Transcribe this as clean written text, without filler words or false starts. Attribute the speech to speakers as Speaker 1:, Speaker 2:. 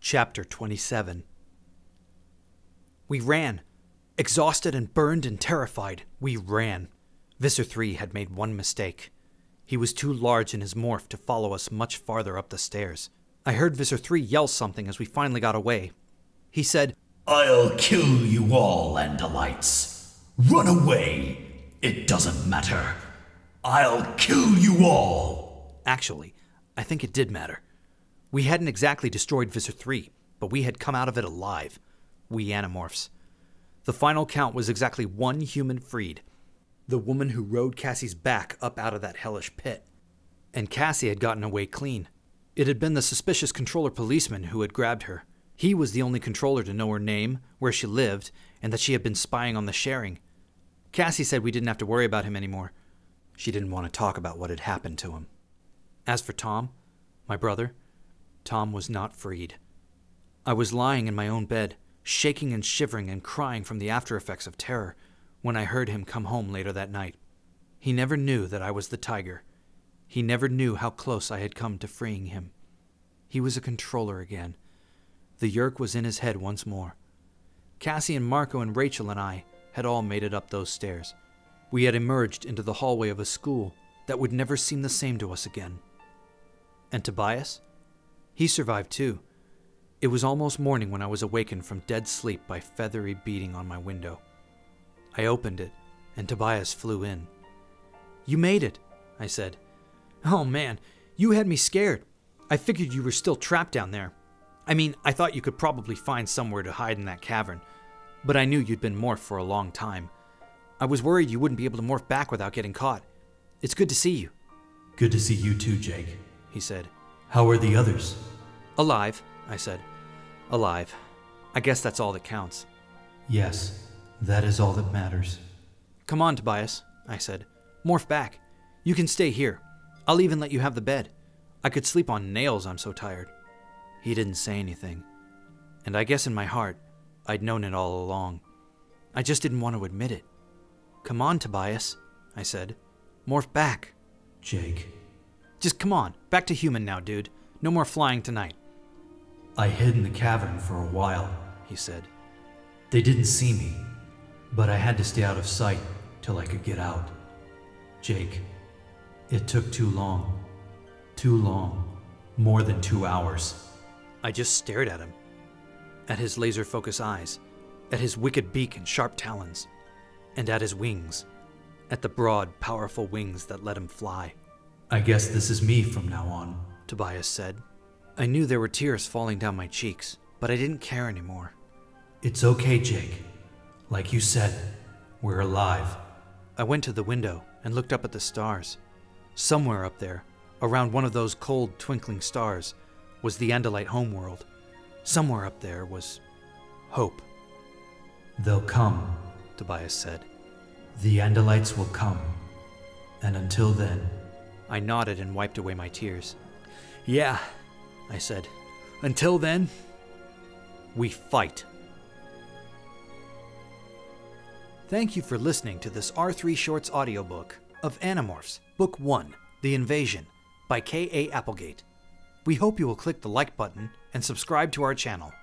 Speaker 1: Chapter 27. We ran. Exhausted and burned and terrified, we ran. Visser 3 had made one mistake. He was too large in his morph to follow us much farther up the stairs. I heard Visser 3 yell something as we finally got away. He said,
Speaker 2: "I'll kill you all, Andalites. Run away. It doesn't matter. I'll kill you all."
Speaker 1: Actually, I think it did matter. We hadn't exactly destroyed Visser 3, but we had come out of it alive. We Animorphs. The final count was exactly one human freed. The woman who rode Cassie's back up out of that hellish pit. And Cassie had gotten away clean. It had been the suspicious controller policeman who had grabbed her. He was the only controller to know her name, where she lived, and that she had been spying on the sharing. Cassie said we didn't have to worry about him anymore. She didn't want to talk about what had happened to him. As for Tom, my brother, Tom was not freed. I was lying in my own bed, shaking and shivering and crying from the after effects of terror, when I heard him come home later that night. He never knew that I was the tiger. He never knew how close I had come to freeing him. He was a controller again. The yerk was in his head once more. Cassie and Marco and Rachel and I had all made it up those stairs. We had emerged into the hallway of a school that would never seem the same to us again. And Tobias? He survived too. It was almost morning when I was awakened from dead sleep by feathery beating on my window. I opened it, and Tobias flew in. "You made it," I said. "Oh man, you had me scared. I figured you were still trapped down there. I mean, I thought you could probably find somewhere to hide in that cavern, but I knew you'd been morphed for a long time. I was worried you wouldn't be able to morph back without getting caught. It's good to see you."
Speaker 2: "Good to see you too, Jake,"
Speaker 1: he said.
Speaker 2: "How are the others?"
Speaker 1: "Alive," I said. "Alive. I guess that's all that counts."
Speaker 2: "Yes, that is all that matters."
Speaker 1: "Come on, Tobias," I said. "Morph back. You can stay here. I'll even let you have the bed. I could sleep on nails, I'm so tired." He didn't say anything. And I guess in my heart, I'd known it all along. I just didn't want to admit it. "Come on, Tobias," I said. "Morph back."
Speaker 2: "Jake."
Speaker 1: "Just come on. Back to human now, dude. No more flying tonight."
Speaker 2: "I hid in the cavern for a while,"
Speaker 1: he said.
Speaker 2: "They didn't see me, but I had to stay out of sight till I could get out. Jake, it took too long. Too long. More than 2 hours."
Speaker 1: I just stared at him. At his laser-focused eyes. At his wicked beak and sharp talons. And at his wings. At the broad, powerful wings that let him fly.
Speaker 2: "I guess this is me from now on,"
Speaker 1: Tobias said. I knew there were tears falling down my cheeks, but I didn't care anymore.
Speaker 2: "It's okay, Jake. Like you said, we're alive."
Speaker 1: I went to the window and looked up at the stars. Somewhere up there, around one of those cold, twinkling stars, was the Andalite homeworld. Somewhere up there was hope.
Speaker 2: "They'll come,"
Speaker 1: Tobias said.
Speaker 2: "The Andalites will come. And until then..."
Speaker 1: I nodded and wiped away my tears. "Yeah," I said. "Until then, we fight." Thank you for listening to this R3 Shorts audiobook of Animorphs, Book 1, The Invasion, by K.A. Applegate. We hope you will click the like button and subscribe to our channel.